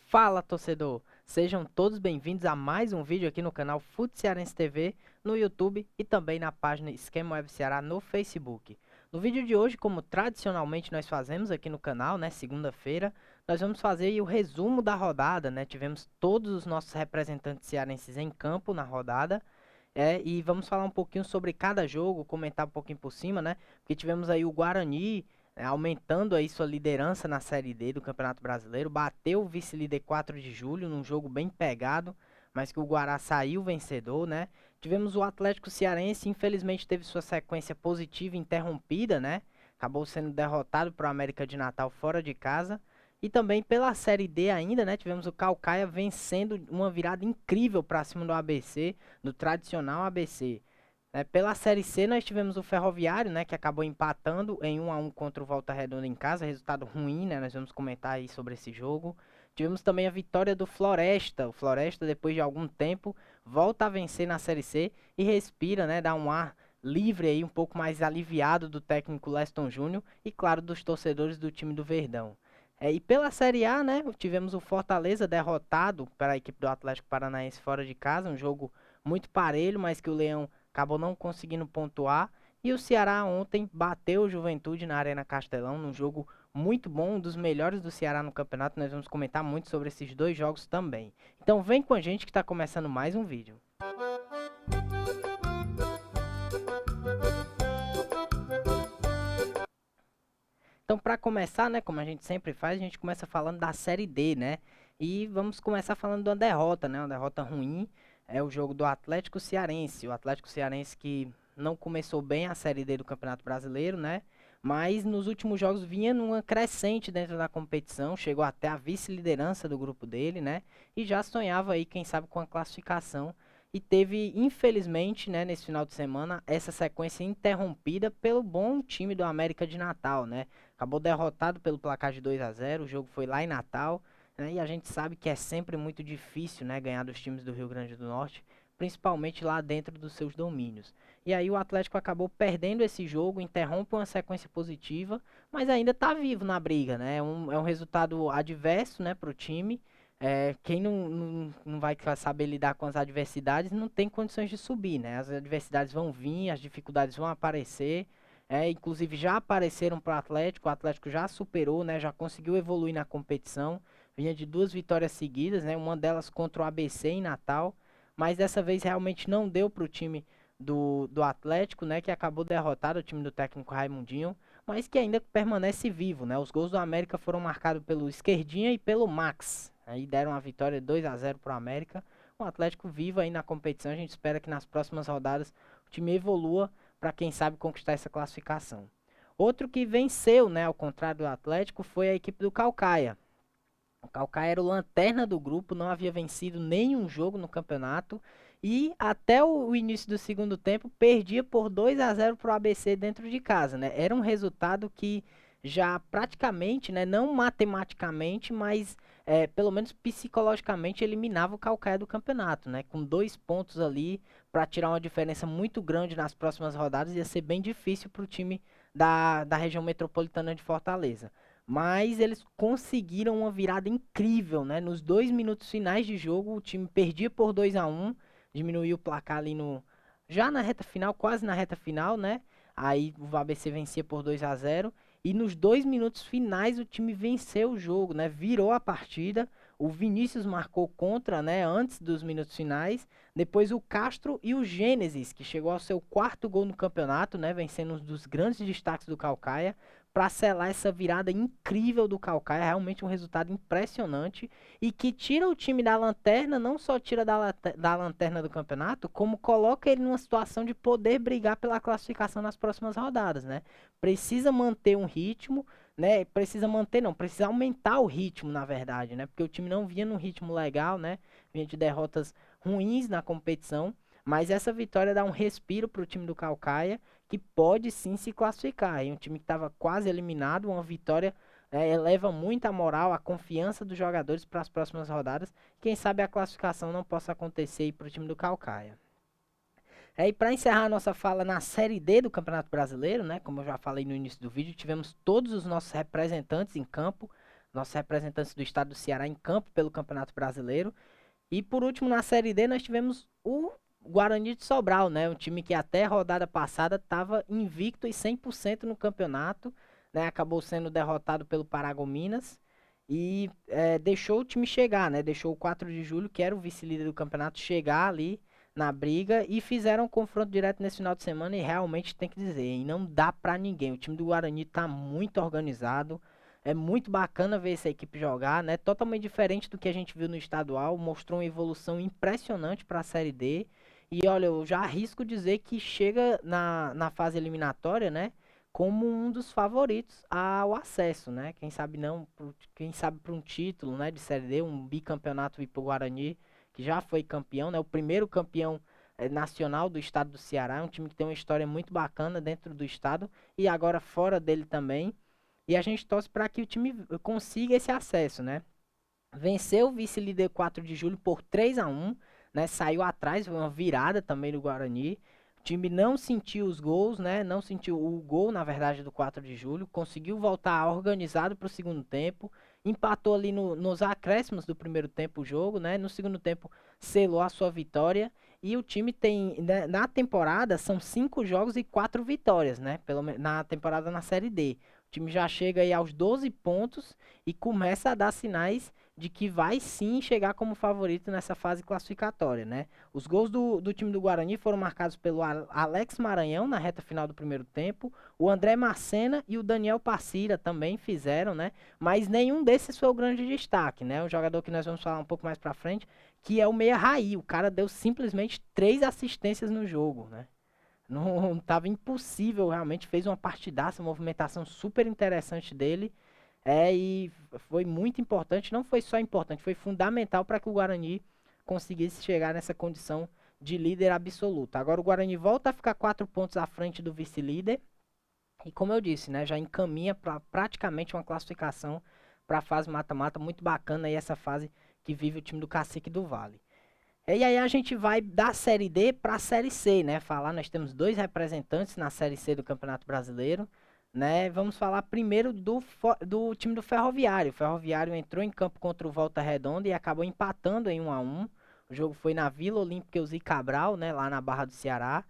Fala, torcedor! Sejam todos bem-vindos a mais um vídeo aqui no canal Fute Cearense TV, no YouTube e também na página Esquema Web Ceará no Facebook. No vídeo de hoje, como tradicionalmente nós fazemos aqui no canal, né, segunda-feira, nós vamos fazer aí o resumo da rodada, né? Tivemos todos os nossos representantes cearenses em campo na rodada, e vamos falar um pouquinho sobre cada jogo, comentar um pouquinho por cima, né? Porque tivemos aí o Guarani aumentando aí sua liderança na Série D do Campeonato Brasileiro, bateu o vice-líder 4 de julho, num jogo bem pegado, mas que o Guará saiu vencedor, né? Tivemos o Atlético Cearense, infelizmente teve sua sequência positiva interrompida, né? Acabou sendo derrotado para o América de Natal fora de casa. E também pela Série D ainda, né? Tivemos o Caucaia vencendo uma virada incrível para cima do ABC, do tradicional ABC. Pela Série C nós tivemos o Ferroviário, né, que acabou empatando em 1-1 contra o Volta Redonda em casa, resultado ruim, né, nós vamos comentar aí sobre esse jogo. Tivemos também a vitória do Floresta, o Floresta depois de algum tempo volta a vencer na Série C e respira, né, dá um ar livre aí, um pouco mais aliviado do técnico Leston Júnior e claro dos torcedores do time do Verdão. E pela Série A, né, tivemos o Fortaleza derrotado para a equipe do Atlético Paranaense fora de casa, um jogo muito parelho, mas que o Leão acabou não conseguindo pontuar. E o Ceará ontem bateu o Juventude na Arena Castelão, num jogo muito bom, um dos melhores do Ceará no campeonato. Nós vamos comentar muito sobre esses dois jogos também. Então vem com a gente que está começando mais um vídeo. Então, para começar, né, como a gente sempre faz, a gente começa falando da Série D, né? E vamos começar falando de uma derrota, né? Uma derrota ruim. É o jogo do Atlético Cearense. O Atlético Cearense que não começou bem a Série D do Campeonato Brasileiro, né? Mas nos últimos jogos vinha numa crescente dentro da competição, chegou até a vice-liderança do grupo dele, né? E já sonhava aí, quem sabe, com a classificação. E teve, infelizmente, né, nesse final de semana, essa sequência interrompida pelo bom time do América de Natal, né? Acabou derrotado pelo placar de 2-0. O jogo foi lá em Natal, né? E a gente sabe que é sempre muito difícil, né, ganhar dos times do Rio Grande do Norte, principalmente lá dentro dos seus domínios. E aí o Atlético acabou perdendo esse jogo, interrompe uma sequência positiva, mas ainda está vivo na briga, né? É um resultado adverso, né, para o time. Quem não vai saber lidar com as adversidades não tem condições de subir, né? As adversidades vão vir, as dificuldades vão aparecer. Inclusive já apareceram para o Atlético já superou, né, já conseguiu evoluir na competição, vinha de duas vitórias seguidas, né, uma delas contra o ABC em Natal, mas dessa vez realmente não deu para o time do Atlético, né, que acabou derrotado, o time do técnico Raimundinho, mas que ainda permanece vivo, né, os gols do América foram marcados pelo Esquerdinha e pelo Max, aí deram a vitória 2-0 para o América, o Atlético vivo aí na competição, a gente espera que nas próximas rodadas o time evolua para quem sabe conquistar essa classificação. Outro que venceu, né, ao contrário do Atlético, foi a equipe do Caucaia. O Caucaia era o lanterna do grupo, não havia vencido nenhum jogo no campeonato e até o início do segundo tempo perdia por 2-0 para o ABC dentro de casa, né? Era um resultado que já praticamente, né, não matematicamente, mas pelo menos psicologicamente eliminava o Caucaia do campeonato, né? Com 2 pontos ali para tirar uma diferença muito grande nas próximas rodadas ia ser bem difícil para o time da região metropolitana de Fortaleza. Mas eles conseguiram uma virada incrível, né? Nos 2 minutos finais de jogo, o time perdia por 2-1, diminuiu o placar ali já na reta final, quase na reta final, né? Aí o ABC vencia por 2-0 e nos 2 minutos finais o time venceu o jogo, né? Virou a partida. O Vinícius marcou contra, né? Antes dos minutos finais. Depois o Castro e o Gênesis, que chegou ao seu quarto gol no campeonato, né? Vencendo um dos grandes destaques do Caucaia para selar essa virada incrível do Caucaia, realmente um resultado impressionante e que tira o time da lanterna, não só tira da lanterna do campeonato, como coloca ele numa situação de poder brigar pela classificação nas próximas rodadas, né? Precisa manter um ritmo, né? Precisa manter, não, precisa aumentar o ritmo, na verdade, né? Porque o time não vinha num ritmo legal, né? Vinha de derrotas ruins na competição, mas essa vitória dá um respiro para o time do Caucaia que pode sim se classificar. E um time que estava quase eliminado, uma vitória eleva muito a moral, a confiança dos jogadores para as próximas rodadas. Quem sabe a classificação não possa acontecer para o time do Caucaia. E para encerrar a nossa fala na Série D do Campeonato Brasileiro, né? Como eu já falei no início do vídeo, tivemos todos os nossos representantes em campo. nossos representantes do estado do Ceará em campo pelo Campeonato Brasileiro. E por último, na Série D, nós tivemos o Guarani de Sobral, né? Um time que até a rodada passada estava invicto e 100% no campeonato, né? Acabou sendo derrotado pelo Paragominas e deixou o time chegar, né? Deixou o 4 de julho, que era o vice-líder do campeonato, chegar ali na briga e fizeram um confronto direto nesse final de semana e realmente tem que dizer, hein? Não dá pra ninguém. O time do Guarani tá muito organizado. É muito bacana ver essa equipe jogar, né? Totalmente diferente do que a gente viu no estadual, mostrou uma evolução impressionante para a Série D. E olha, eu já arrisco dizer que chega na fase eliminatória, né? Como um dos favoritos ao acesso, né? Quem sabe não, quem sabe para um título, né? De Série D, um bicampeonato para o Guarani, que já foi campeão, né? O primeiro campeão nacional do estado do Ceará, um time que tem uma história muito bacana dentro do estado e agora fora dele também. E a gente torce para que o time consiga esse acesso, né? Venceu o vice-líder 4 de julho por 3-1, né? Saiu atrás, foi uma virada também do Guarani. O time não sentiu os gols, né? Não sentiu o gol, na verdade, do 4 de julho. Conseguiu voltar organizado para o segundo tempo. Empatou ali nos acréscimos do primeiro tempo o jogo, né? No segundo tempo selou a sua vitória. E o time tem, né, na temporada, são 5 jogos e 4 vitórias, né? Na temporada na Série D. O time já chega aí aos 12 pontos e começa a dar sinais de que vai sim chegar como favorito nessa fase classificatória, né? Os gols do time do Guarani foram marcados pelo Alex Maranhão na reta final do primeiro tempo, o André Marcena e o Daniel Passira também fizeram, né? Mas nenhum desses foi o grande destaque, né? O jogador que nós vamos falar um pouco mais pra frente, que é o Meia Raí, o cara deu simplesmente 3 assistências no jogo, né? Não tava impossível, realmente fez uma partidaça, uma movimentação super interessante dele. E foi muito importante, não foi só importante, foi fundamental para que o Guarani conseguisse chegar nessa condição de líder absoluto. Agora o Guarani volta a ficar 4 pontos à frente do vice-líder e como eu disse, né, já encaminha para praticamente uma classificação para a fase mata-mata, muito bacana aí essa fase que vive o time do Cacique do Vale. E aí a gente vai da Série D para a Série C, né? Falar, nós temos 2 representantes na Série C do Campeonato Brasileiro, né? Vamos falar primeiro do time do Ferroviário. O Ferroviário entrou em campo contra o Volta Redonda e acabou empatando em 1-1. O jogo foi na Vila Olímpica Euzi Cabral, né? Lá na Barra do Ceará.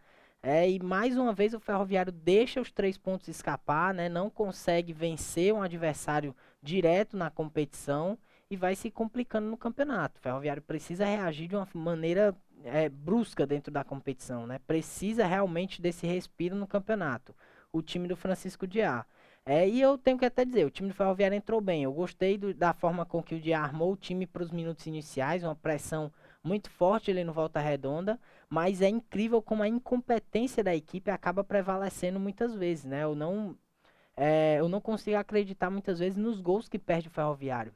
E mais uma vez o Ferroviário deixa os 3 pontos escapar, né? Não consegue vencer um adversário direto na competição e vai se complicando no campeonato. O Ferroviário precisa reagir de uma maneira brusca dentro da competição, né? Precisa realmente desse respiro no campeonato. O time do Francisco Diá. E eu tenho que até dizer, o time do Ferroviário entrou bem. Eu gostei da forma com que o Diá armou o time para os minutos iniciais, uma pressão muito forte ali no Volta Redonda, mas é incrível como a incompetência da equipe acaba prevalecendo muitas vezes, né? Eu não consigo acreditar muitas vezes nos gols que perde o Ferroviário.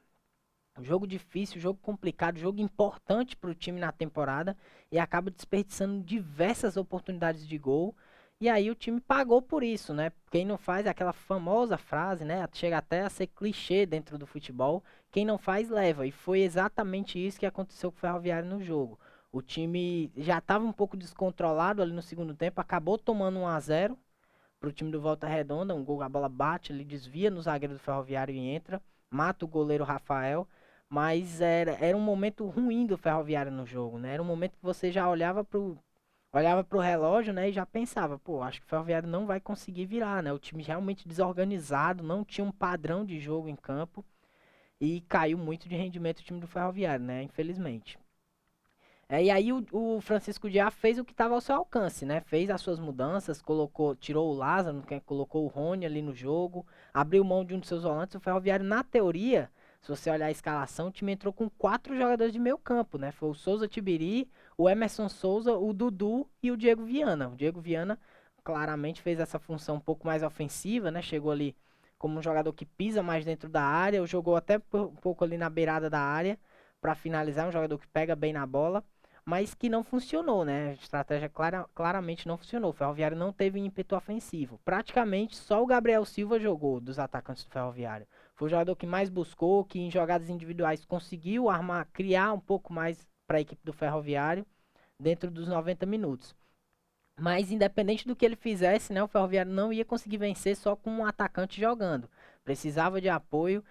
Jogo difícil, jogo complicado, jogo importante para o time na temporada e acaba desperdiçando diversas oportunidades de gol. E aí o time pagou por isso, né? Quem não faz aquela famosa frase, né? Chega até a ser clichê dentro do futebol. Quem não faz, leva. E foi exatamente isso que aconteceu com o Ferroviário no jogo. O time já estava um pouco descontrolado ali no segundo tempo, acabou tomando 1-0 para o time do Volta Redonda. Um gol, a bola bate, ele desvia no zagueiro do Ferroviário e entra, mata o goleiro Rafael. Mas era um momento ruim do Ferroviário no jogo, né? Era um momento que você já olhava pro relógio, né, e já pensava, pô, acho que o Ferroviário não vai conseguir virar, né? O time realmente desorganizado, não tinha um padrão de jogo em campo e caiu muito de rendimento o time do Ferroviário, né? Infelizmente. E aí o Francisco Diá fez o que estava ao seu alcance, né? Fez as suas mudanças, tirou o Lázaro, colocou o Rony ali no jogo, abriu mão de um de seus volantes. O Ferroviário, na teoria, se você olhar a escalação, o time entrou com 4 jogadores de meio campo, né? Foi o Souza Tibiri, o Emerson Souza, o Dudu e o Diego Viana. O Diego Viana claramente fez essa função um pouco mais ofensiva, né? Chegou ali como um jogador que pisa mais dentro da área, jogou até um pouco ali na beirada da área para finalizar, um jogador que pega bem na bola mas que não funcionou, né? A estratégia claramente não funcionou. O Ferroviário não teve ímpeto ofensivo. Praticamente só o Gabriel Silva jogou dos atacantes do Ferroviário. Foi o jogador que mais buscou, que em jogadas individuais conseguiu armar, criar um pouco mais para a equipe do Ferroviário dentro dos 90 minutos. Mas independente do que ele fizesse, né, o Ferroviário não ia conseguir vencer só com um atacante jogando. Precisava de apoio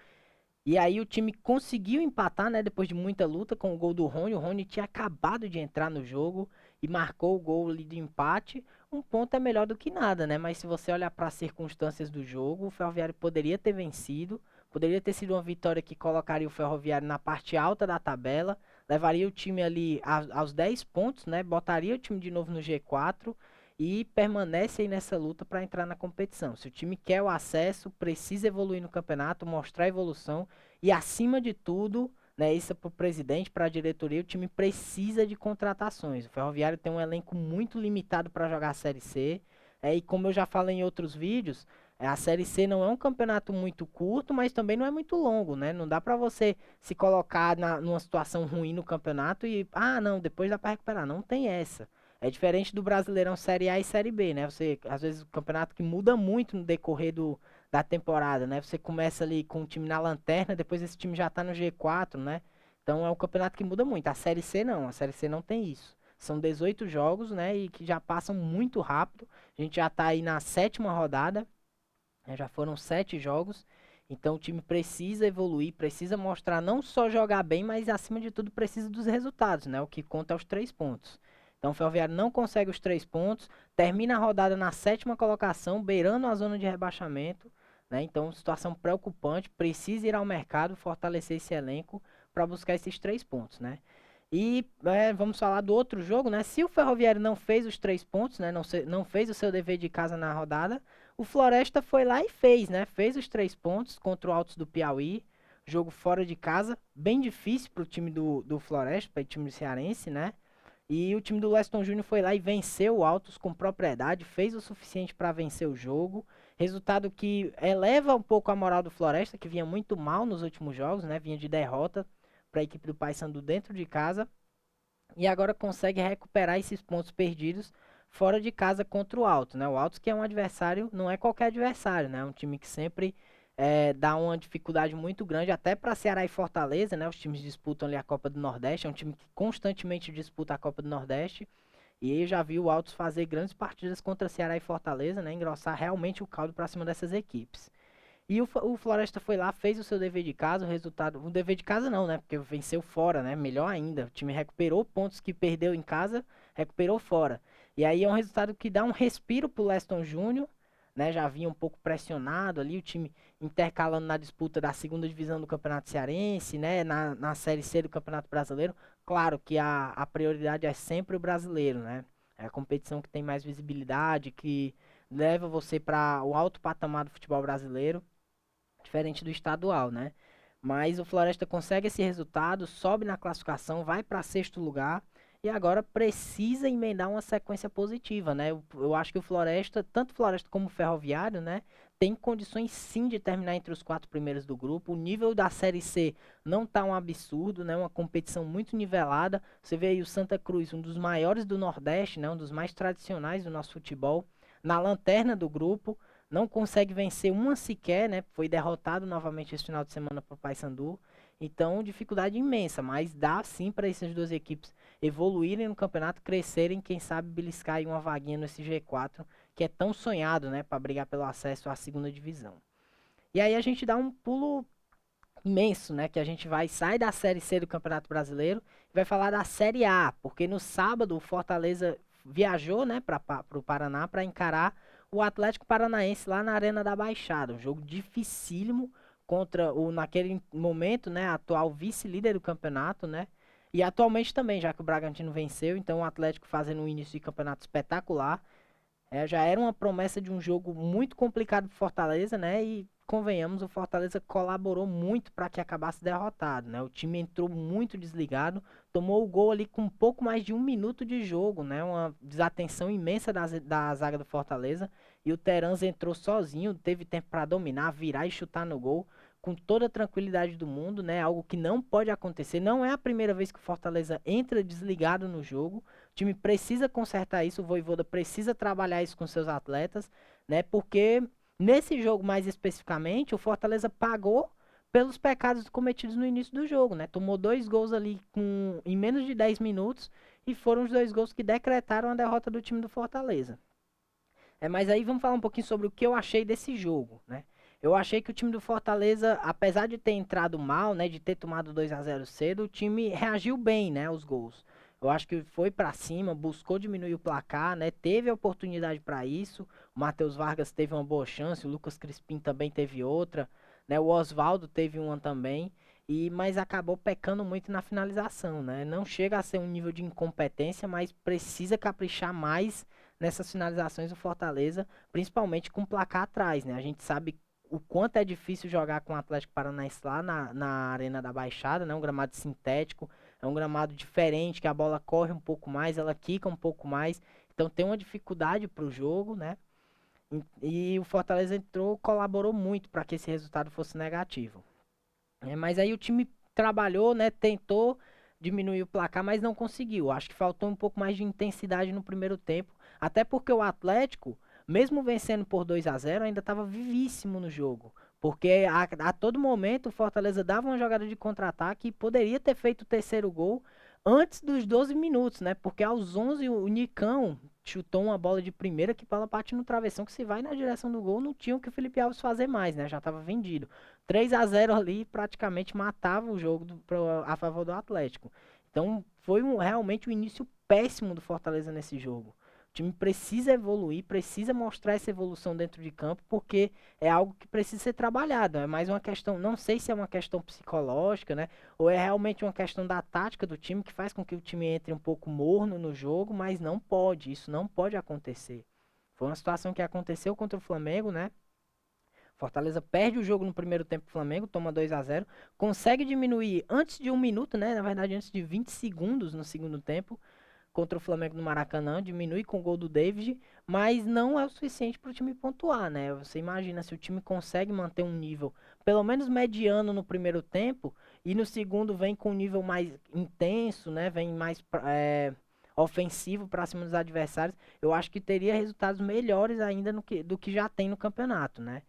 E aí o time conseguiu empatar, né, depois de muita luta com o gol do Rony. O Rony tinha acabado de entrar no jogo e marcou o gol ali de empate. Um ponto é melhor do que nada, né? Mas se você olhar para as circunstâncias do jogo, o Ferroviário poderia ter vencido, poderia ter sido uma vitória que colocaria o Ferroviário na parte alta da tabela, levaria o time ali aos 10 pontos, né? Botaria o time de novo no G4 e permanece aí nessa luta para entrar na competição. Se o time quer o acesso, precisa evoluir no campeonato, mostrar evolução e acima de tudo, né, isso é para o presidente, para a diretoria, o time precisa de contratações. O Ferroviário tem um elenco muito limitado para jogar a Série C. E como eu já falei em outros vídeos, a Série C não é um campeonato muito curto, mas também não é muito longo, né? Não dá para você se colocar numa situação ruim no campeonato e, não, depois dá para recuperar. Não tem essa. É diferente do Brasileirão Série A e Série B, né? Você, às vezes, o campeonato que muda muito no decorrer da temporada, né? Você começa ali com o time na lanterna, depois esse time já tá no G4, né? Então é um campeonato que muda muito. A Série C não, a Série C não tem isso. São 18 jogos, né? E que já passam muito rápido. A gente já tá aí na sétima rodada, né, já foram 7 jogos. Então o time precisa evoluir, precisa mostrar não só jogar bem, mas acima de tudo precisa dos resultados, né? O que conta é os 3 pontos. Então o Ferroviário não consegue os 3 pontos, termina a rodada na sétima colocação, beirando a zona de rebaixamento, né? Então situação preocupante, precisa ir ao mercado, fortalecer esse elenco para buscar esses 3 pontos, né? E vamos falar do outro jogo, né? Se o Ferroviário não fez os 3 pontos, né? Não fez o seu dever de casa na rodada, o Floresta foi lá e fez, né? Fez os 3 pontos contra o Altos do Piauí. Jogo fora de casa, bem difícil para o time do Floresta, para o time do Cearense, né? E o time do Leston Júnior foi lá e venceu o Altos com propriedade, fez o suficiente para vencer o jogo. Resultado que eleva um pouco a moral do Floresta, que vinha muito mal nos últimos jogos, né? Vinha de derrota para a equipe do Paysandu dentro de casa e agora consegue recuperar esses pontos perdidos fora de casa contra o Altos, né? O Altos que é um adversário, não é qualquer adversário, né? É um time que sempre dá uma dificuldade muito grande, até para Ceará e Fortaleza, né? Os times disputam ali a Copa do Nordeste, é um time que constantemente disputa a Copa do Nordeste. E aí eu já vi o Altos fazer grandes partidas contra Ceará e Fortaleza, né? Engrossar realmente o caldo para cima dessas equipes. E o Floresta foi lá, fez o seu dever de casa, o resultado. O dever de casa não, né? Porque venceu fora, né? Melhor ainda. O time recuperou pontos que perdeu em casa, recuperou fora. E aí é um resultado que dá um respiro pro Leston Júnior, né? Já vinha um pouco pressionado ali, o time intercalando na disputa da segunda divisão do Campeonato Cearense, né? Na Série C do Campeonato Brasileiro. Claro que a prioridade é sempre o brasileiro, né? É a competição que tem mais visibilidade, que leva você para o alto patamar do futebol brasileiro diferente do estadual, né? Mas o Floresta consegue esse resultado, sobe na classificação, vai para sexto lugar e agora precisa emendar uma sequência positiva, né? Eu acho que o Floresta, tanto o Floresta como o Ferroviário, né, tem condições sim de terminar entre os 4 primeiros do grupo. O nível da Série C não tá um absurdo, né? Uma competição muito nivelada. Você vê aí o Santa Cruz, um dos maiores do Nordeste, né? Um dos mais tradicionais do nosso futebol, na lanterna do grupo não consegue vencer uma sequer, né? Foi derrotado novamente esse final de semana para o Paysandu. Então, dificuldade imensa, mas dá sim para essas duas equipes evoluírem no campeonato, crescerem, quem sabe beliscar aí uma vaguinha nesse G4, que é tão sonhado, né, para brigar pelo acesso à segunda divisão. E aí a gente dá um pulo imenso, né, que a gente sai da Série C do Campeonato Brasileiro e vai falar da Série A, porque no sábado o Fortaleza viajou, né, para o Paraná para encarar o Atlético Paranaense lá na Arena da Baixada, um jogo dificílimo contra o naquele momento, né, atual vice-líder do campeonato, né? E atualmente também, já que o Bragantino venceu, então o Atlético fazendo um início de campeonato espetacular. Já era uma promessa de um jogo muito complicado para Fortaleza, né? E convenhamos, o Fortaleza colaborou muito para que acabasse derrotado, né? O time entrou muito desligado, tomou o gol ali com um pouco mais de 1 minuto de jogo, né? Uma desatenção imensa da zaga do Fortaleza. E o Terans entrou sozinho, teve tempo para dominar, virar e chutar no gol com toda a tranquilidade do mundo, né? Algo que não pode acontecer. Não é a primeira vez que o Fortaleza entra desligado no jogo. O time precisa consertar isso, o Vojvoda precisa trabalhar isso com seus atletas, né? Porque nesse jogo mais especificamente, o Fortaleza pagou pelos pecados cometidos no início do jogo, né? Tomou 2 gols ali em menos de 10 minutos e foram os 2 gols que decretaram a derrota do time do Fortaleza. Mas aí vamos falar um pouquinho sobre o que eu achei desse jogo, né? Eu achei que o time do Fortaleza, apesar de ter entrado mal, né, de ter tomado 2-0 cedo, o time reagiu bem, né, aos gols. Eu acho que foi pra cima, buscou diminuir o placar, né, teve a oportunidade para isso. O Matheus Vargas teve uma boa chance, o Lucas Crispim também teve outra, né, o Oswaldo teve uma também. Mas acabou pecando muito na finalização, né? Não chega a ser um nível de incompetência, mas precisa caprichar mais nessas finalizações do Fortaleza, principalmente com o placar atrás, né? A gente sabe o quanto é difícil jogar com o Atlético Paranaense lá na Arena da Baixada, né? Um gramado sintético, é um gramado diferente, que a bola corre um pouco mais, ela quica um pouco mais, então tem uma dificuldade para o jogo, né? E o Fortaleza entrou, colaborou muito para que esse resultado fosse negativo. Mas aí o time trabalhou, né? Tentou diminuir o placar, mas não conseguiu. Acho que faltou um pouco mais de intensidade no primeiro tempo. Até porque o Atlético, mesmo vencendo por 2-0, ainda estava vivíssimo no jogo. Porque a todo momento o Fortaleza dava uma jogada de contra-ataque e poderia ter feito o terceiro gol antes dos 12 minutos, né? Porque aos 11 o Nicão chutou uma bola de primeira que a bola bate no travessão, que se vai na direção do gol, não tinha o que o Felipe Alves fazer mais, né? Já estava vendido. 3-0 ali praticamente matava o jogo a favor do Atlético. Então foi realmente um início péssimo do Fortaleza nesse jogo. O time precisa evoluir, precisa mostrar essa evolução dentro de campo, porque é algo que precisa ser trabalhado. É mais uma questão, não sei se é uma questão psicológica, né? Ou é realmente uma questão da tática do time que faz com que o time entre um pouco morno no jogo, mas não pode, isso não pode acontecer. Foi uma situação que aconteceu contra o Flamengo, né? Fortaleza perde o jogo no primeiro tempo do Flamengo, toma 2-0, consegue diminuir antes de um minuto, né? Na verdade, antes de 20 segundos no segundo tempo, contra o Flamengo no Maracanã, diminui com o gol do David, mas não é o suficiente para o time pontuar, né? Você imagina se o time consegue manter um nível pelo menos mediano no primeiro tempo e no segundo vem com um nível mais intenso, né? Vem mais ofensivo para cima dos adversários. Eu acho que teria resultados melhores ainda do que já tem no campeonato, né?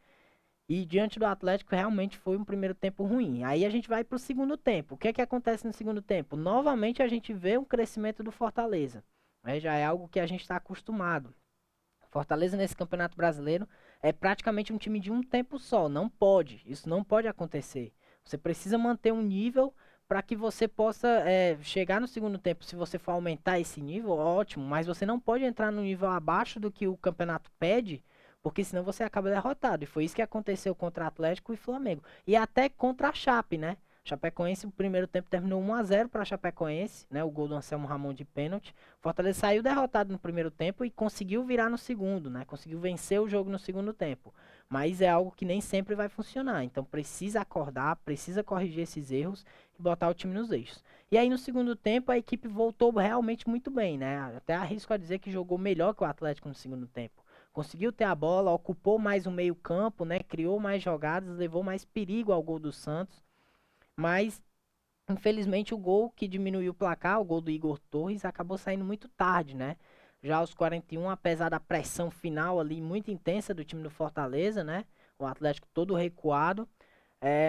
E diante do Atlético realmente foi um primeiro tempo ruim. Aí a gente vai para o segundo tempo. O que é que acontece no segundo tempo? Novamente a gente vê um crescimento do Fortaleza. Né? Já é algo que a gente está acostumado. Fortaleza nesse Campeonato Brasileiro é praticamente um time de um tempo só. Não pode. Isso não pode acontecer. Você precisa manter um nível para que você possa chegar no segundo tempo. Se você for aumentar esse nível, ótimo. Mas você não pode entrar no nível abaixo do que o campeonato pede, porque senão você acaba derrotado. E foi isso que aconteceu contra Atlético e Flamengo. E até contra a Chape, né? Chapecoense, o primeiro tempo terminou 1-0 para a Chapecoense, né? O gol do Anselmo Ramon de pênalti. Fortaleza saiu derrotado no primeiro tempo e conseguiu virar no segundo, né? Conseguiu vencer o jogo no segundo tempo. Mas é algo que nem sempre vai funcionar. Então precisa acordar, precisa corrigir esses erros e botar o time nos eixos. E aí no segundo tempo a equipe voltou realmente muito bem, né? Até arrisco a dizer que jogou melhor que o Atlético no segundo tempo. Conseguiu ter a bola, ocupou mais o meio-campo, né? Criou mais jogadas, levou mais perigo ao gol do Santos. Mas, infelizmente, o gol que diminuiu o placar, o gol do Igor Torres, acabou saindo muito tarde, né? Já aos 41, apesar da pressão final ali muito intensa do time do Fortaleza, né? O Atlético todo recuado.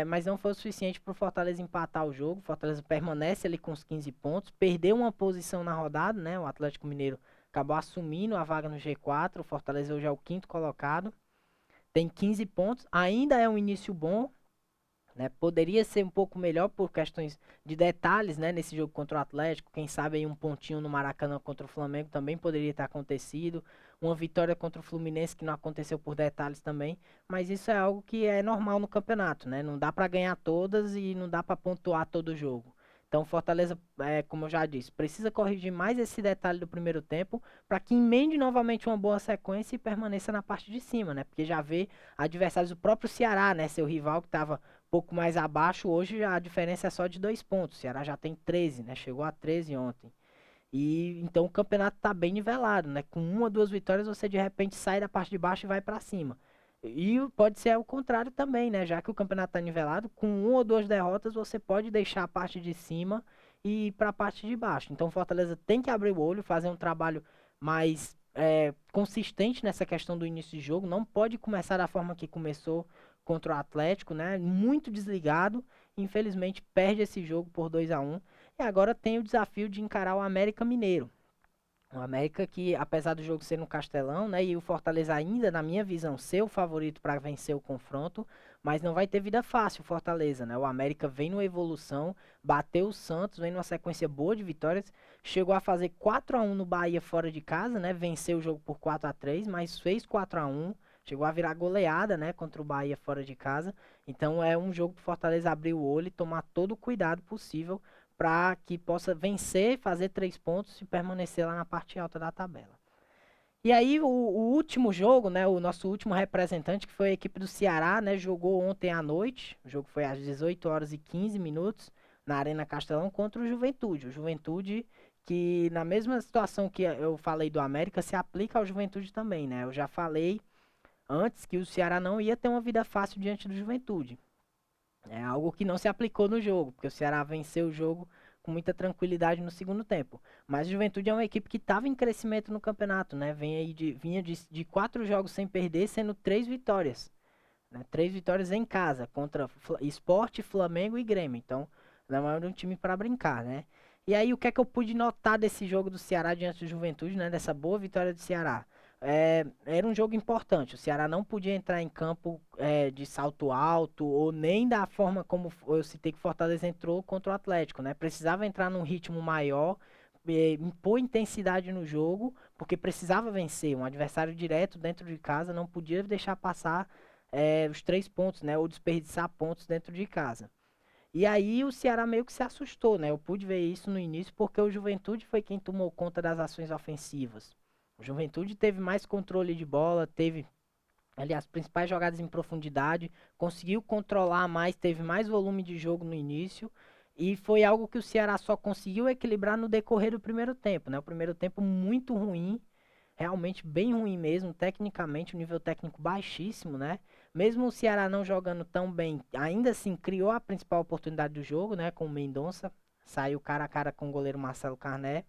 Mas não foi o suficiente para o Fortaleza empatar o jogo. O Fortaleza permanece ali com os 15 pontos. Perdeu uma posição na rodada, né? O Atlético Mineiro acabou assumindo a vaga no G4. O Fortaleza hoje é o quinto colocado. Tem 15 pontos. Ainda é um início bom, né? Poderia ser um pouco melhor por questões de detalhes, né? Nesse jogo contra o Atlético. Quem sabe aí um pontinho no Maracanã contra o Flamengo também poderia ter acontecido. Uma vitória contra o Fluminense que não aconteceu por detalhes também. Mas isso é algo que é normal no campeonato, né? Não dá para ganhar todas e não dá para pontuar todo jogo. Então, o Fortaleza, como eu já disse, precisa corrigir mais esse detalhe do primeiro tempo para que emende novamente uma boa sequência e permaneça na parte de cima, né? Porque já vê adversários do próprio Ceará, né? Seu rival que estava pouco mais abaixo, hoje a diferença é só de 2 pontos. O Ceará já tem 13, né? Chegou a 13 ontem. E então o campeonato tá bem nivelado, né? Com uma ou duas vitórias você de repente sai da parte de baixo e vai para cima. E pode ser o contrário também, né? Já que o campeonato tá nivelado, com uma ou duas derrotas você pode deixar a parte de cima e ir para a parte de baixo. Então o Fortaleza tem que abrir o olho, fazer um trabalho mais consistente nessa questão do início de jogo. Não pode começar da forma que começou contra o Atlético, né? Muito desligado. Infelizmente perde esse jogo por 2-1 e agora tem o desafio de encarar o América Mineiro. O América que, apesar do jogo ser no Castelão, né, e o Fortaleza ainda, na minha visão, ser o favorito para vencer o confronto, mas não vai ter vida fácil o Fortaleza, né? O América vem numa evolução, bateu o Santos, vem numa sequência boa de vitórias, chegou a fazer 4-1 no Bahia fora de casa, né? Venceu o jogo por 4-3, mas fez 4-1, chegou a virar goleada, né, contra o Bahia fora de casa. Então é um jogo pro Fortaleza abrir o olho e tomar todo o cuidado possível para que possa vencer, fazer 3 pontos e permanecer lá na parte alta da tabela. E aí o último jogo, né, o nosso último representante, que foi a equipe do Ceará, né, jogou ontem à noite, o jogo foi às 18 horas e 15 minutos na Arena Castelão contra o Juventude. O Juventude que na mesma situação que eu falei do América, se aplica ao Juventude também, né? Eu já falei antes que o Ceará não ia ter uma vida fácil diante do Juventude. É algo que não se aplicou no jogo, porque o Ceará venceu o jogo com muita tranquilidade no segundo tempo. Mas o Juventude é uma equipe que estava em crescimento no campeonato, né? Vinha de 4 jogos sem perder, sendo 3 vitórias. Né? 3 vitórias em casa, contra Sport, Flamengo e Grêmio. Então, não era um time para brincar, né? E aí, o que é que eu pude notar desse jogo do Ceará diante do Juventude, né? Dessa boa vitória do Ceará? Era um jogo importante. O Ceará não podia entrar em campo de salto alto ou nem da forma como eu citei que o Fortaleza entrou contra o Atlético, né? Precisava entrar num ritmo maior, impor intensidade no jogo, porque precisava vencer. Um adversário direto dentro de casa não podia deixar passar os 3 pontos, né? Ou desperdiçar pontos dentro de casa. E aí o Ceará meio que se assustou, né? Eu pude ver isso no início porque o Juventude foi quem tomou conta das ações ofensivas. O Juventude teve mais controle de bola, teve ali as principais jogadas em profundidade, conseguiu controlar mais, teve mais volume de jogo no início. E foi algo que o Ceará só conseguiu equilibrar no decorrer do primeiro tempo, né? O primeiro tempo muito ruim, realmente bem ruim mesmo, tecnicamente, um nível técnico baixíssimo, né? Mesmo o Ceará não jogando tão bem, ainda assim criou a principal oportunidade do jogo, né? Com o Mendonça, saiu cara a cara com o goleiro Marcelo Carné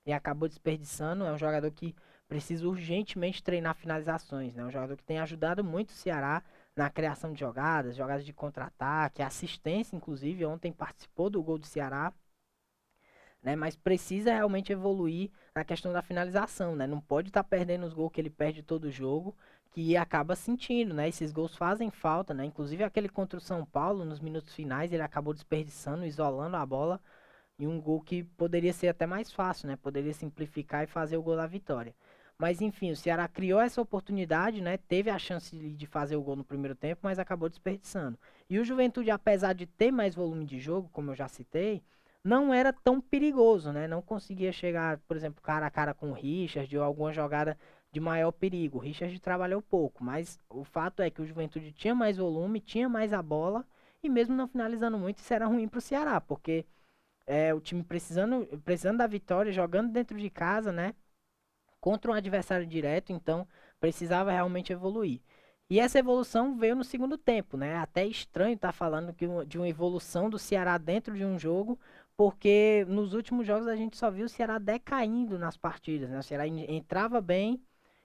e acabou desperdiçando. É um jogador que precisa urgentemente treinar finalizações, né? Um jogador que tem ajudado muito o Ceará na criação de jogadas, jogadas de contra-ataque, assistência, inclusive, ontem participou do gol do Ceará, né? Mas precisa realmente evoluir na questão da finalização, né? Não pode estar perdendo os gols que ele perde todo jogo, que acaba sentindo, né? Esses gols fazem falta, né? Inclusive aquele contra o São Paulo, nos minutos finais, ele acabou desperdiçando, isolando a bola, e um gol que poderia ser até mais fácil, né? Poderia simplificar e fazer o gol da vitória. Mas enfim, o Ceará criou essa oportunidade, né? Teve a chance de fazer o gol no primeiro tempo, mas acabou desperdiçando. E o Juventude, apesar de ter mais volume de jogo, como eu já citei, não era tão perigoso, né? Não conseguia chegar, por exemplo, cara a cara com o Richard ou alguma jogada de maior perigo. O Richard trabalhou pouco, mas o fato é que o Juventude tinha mais volume, tinha mais a bola e mesmo não finalizando muito, isso era ruim para o Ceará, porque o time precisando da vitória, jogando dentro de casa, né? Contra um adversário direto, então precisava realmente evoluir. E essa evolução veio no segundo tempo, né? Até estranho estar falando de uma evolução do Ceará dentro de um jogo, porque nos últimos jogos a gente só viu o Ceará decaindo nas partidas, né? O Ceará entrava bem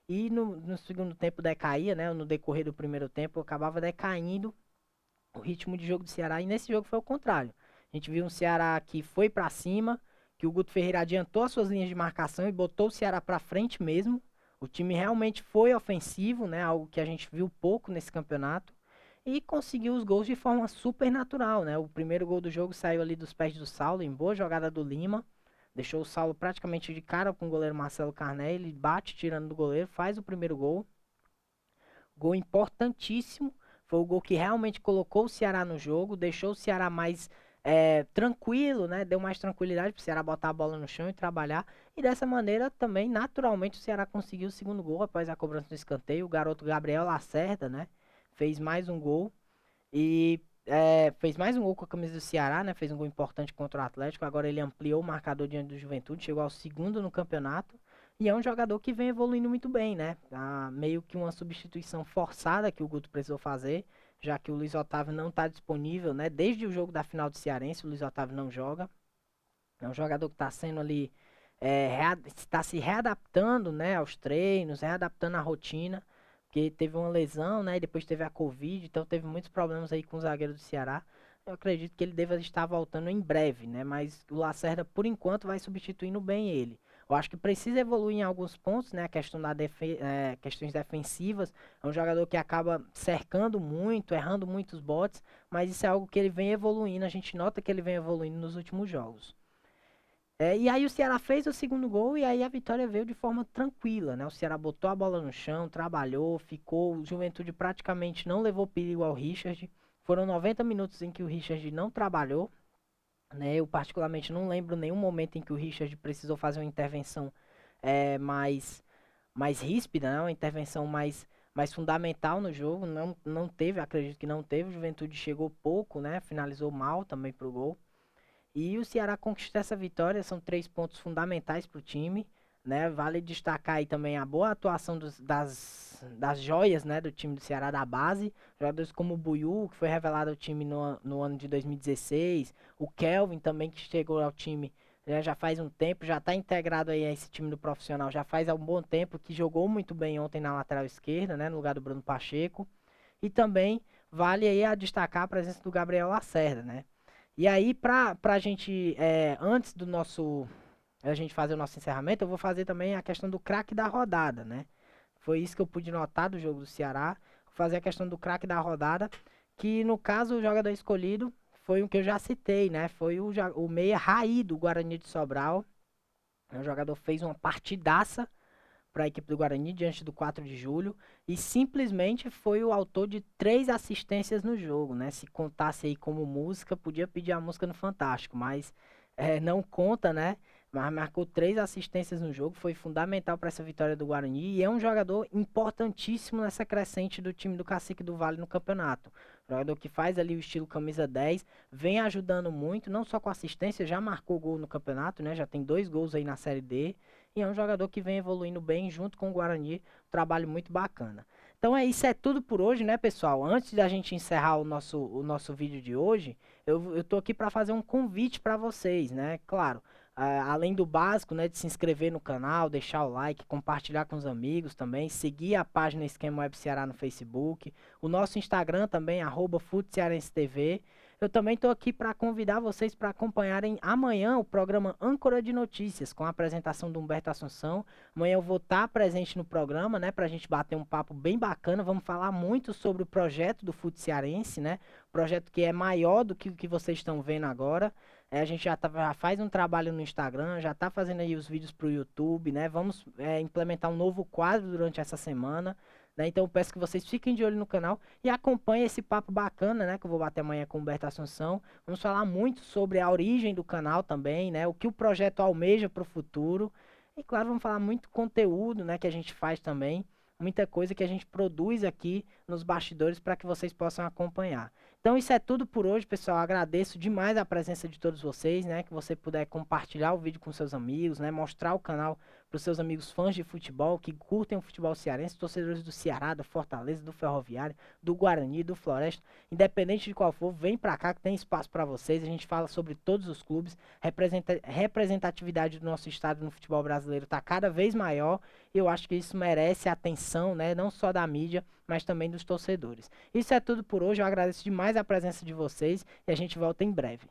e no segundo tempo decaía, né? No decorrer do primeiro tempo acabava decaindo o ritmo de jogo do Ceará e nesse jogo foi o contrário. A gente viu um Ceará que foi para cima, que o Guto Ferreira adiantou as suas linhas de marcação e botou o Ceará para frente mesmo. O time realmente foi ofensivo, né? Algo que a gente viu pouco nesse campeonato e conseguiu os gols de forma super natural, né? O primeiro gol do jogo saiu ali dos pés do Saulo, em boa jogada do Lima. Deixou o Saulo praticamente de cara com o goleiro Marcelo Carné. Ele bate tirando do goleiro, faz o primeiro gol. Gol importantíssimo. Foi o gol que realmente colocou o Ceará no jogo, deixou o Ceará mais tranquilo, né? Deu mais tranquilidade para o Ceará botar a bola no chão e trabalhar. E dessa maneira também, naturalmente, o Ceará conseguiu o segundo gol após a cobrança do escanteio. O garoto Gabriel Lacerda, né? Fez mais um gol. E fez mais um gol com a camisa do Ceará, né? Fez um gol importante contra o Atlético. Agora ele ampliou o marcador diante do Juventude, chegou ao segundo no campeonato. E é um jogador que vem evoluindo muito bem, né? Meio que uma substituição forçada que o Guto precisou fazer, já que o Luiz Otávio não está disponível, né? Desde o jogo da final do Cearense, o Luiz Otávio não joga. É um jogador que está sendo ali, está se readaptando, né, aos treinos, readaptando à rotina, porque teve uma lesão, né, e depois teve a Covid, então teve muitos problemas aí com o zagueiro do Ceará. Eu acredito que ele deva estar voltando em breve, né, mas o Lacerda, por enquanto, vai substituindo bem ele. Eu acho que precisa evoluir em alguns pontos, né? A questão questões defensivas. É um jogador que acaba cercando muito, errando muitos botes, mas isso é algo que ele vem evoluindo. A gente nota que ele vem evoluindo nos últimos jogos. E aí o Ceará fez o segundo gol e aí a vitória veio de forma tranquila, né? O Ceará botou a bola no chão, trabalhou, ficou. O Juventude praticamente não levou perigo ao Richard. Foram 90 minutos em que o Richard não trabalhou, né? Eu particularmente não lembro nenhum momento em que o Richard precisou fazer uma intervenção é, mais, mais ríspida, né? Uma intervenção mais fundamental no jogo. Não teve, acredito que não teve. O Juventude chegou pouco, né? Finalizou mal também pro gol. E o Ceará conquistou essa vitória, são 3 pontos fundamentais para o time, né? Vale destacar aí também a boa atuação das joias, né, do time do Ceará da base, jogadores como o Buiú, que foi revelado ao time no ano de 2016, o Kelvin também, que chegou ao time, né, já faz um tempo, já está integrado aí a esse time do profissional, já faz um bom tempo, que jogou muito bem ontem na lateral esquerda, né, no lugar do Bruno Pacheco, e também vale aí a destacar a presença do Gabriel Lacerda, né? E aí, pra gente, antes do nosso, a gente fazer o nosso encerramento, eu vou fazer também a questão do craque da rodada, né? Foi isso que eu pude notar do jogo do Ceará. Vou fazer a questão do craque da rodada, que no caso o jogador escolhido foi o que eu já citei, né? Foi o meia Raí do Guarani de Sobral. O jogador fez uma partidaça para a equipe do Guarani diante do 4 de julho e simplesmente foi o autor de 3 assistências no jogo, né? Se contasse aí como música, podia pedir a música no Fantástico, mas não conta, né? Mas marcou 3 assistências no jogo, foi fundamental para essa vitória do Guarani e é um jogador importantíssimo nessa crescente do time do Cacique do Vale no campeonato. Jogador que faz ali o estilo camisa 10, vem ajudando muito, não só com assistência, já marcou gol no campeonato, né? Já tem 2 gols aí na Série D. E é um jogador que vem evoluindo bem junto com o Guarani, um trabalho muito bacana. Então isso é tudo por hoje, né, pessoal? Antes da gente encerrar o nosso vídeo de hoje, eu tô aqui para fazer um convite para vocês, né? Claro, além do básico, né, de se inscrever no canal, deixar o like, compartilhar com os amigos também, seguir a página Esquema Web Ceará no Facebook, o nosso Instagram também, @FutCearenseTV. Eu também estou aqui para convidar vocês para acompanharem amanhã o programa Âncora de Notícias, com a apresentação do Humberto Assunção. Amanhã eu vou estar presente no programa, né, para a gente bater um papo bem bacana. Vamos falar muito sobre o projeto do Fute Cearense, né, projeto que é maior do que o que vocês estão vendo agora. A gente já faz um trabalho no Instagram, já está fazendo aí os vídeos para o YouTube, né? Vamos implementar um novo quadro durante essa semana. Né? Então eu peço que vocês fiquem de olho no canal e acompanhem esse papo bacana, né? Que eu vou bater amanhã com o Humberto Assunção. Vamos falar muito sobre a origem do canal também, né? O que o projeto almeja para o futuro. E claro, vamos falar muito conteúdo, né? Que a gente faz também. Muita coisa que a gente produz aqui nos bastidores para que vocês possam acompanhar. Então isso é tudo por hoje, pessoal. Agradeço demais a presença de todos vocês, né? Que você puder compartilhar o vídeo com seus amigos, né? Mostrar o canal para os seus amigos fãs de futebol, que curtem o futebol cearense, torcedores do Ceará, do Fortaleza, do Ferroviário, do Guarani, do Floresta, independente de qual for, vem para cá que tem espaço para vocês. A gente fala sobre todos os clubes, representatividade do nosso estado no futebol brasileiro está cada vez maior. E eu acho que isso merece a atenção, né? Não só da mídia, mas também dos torcedores. Isso é tudo por hoje. Eu agradeço demais a presença de vocês e a gente volta em breve.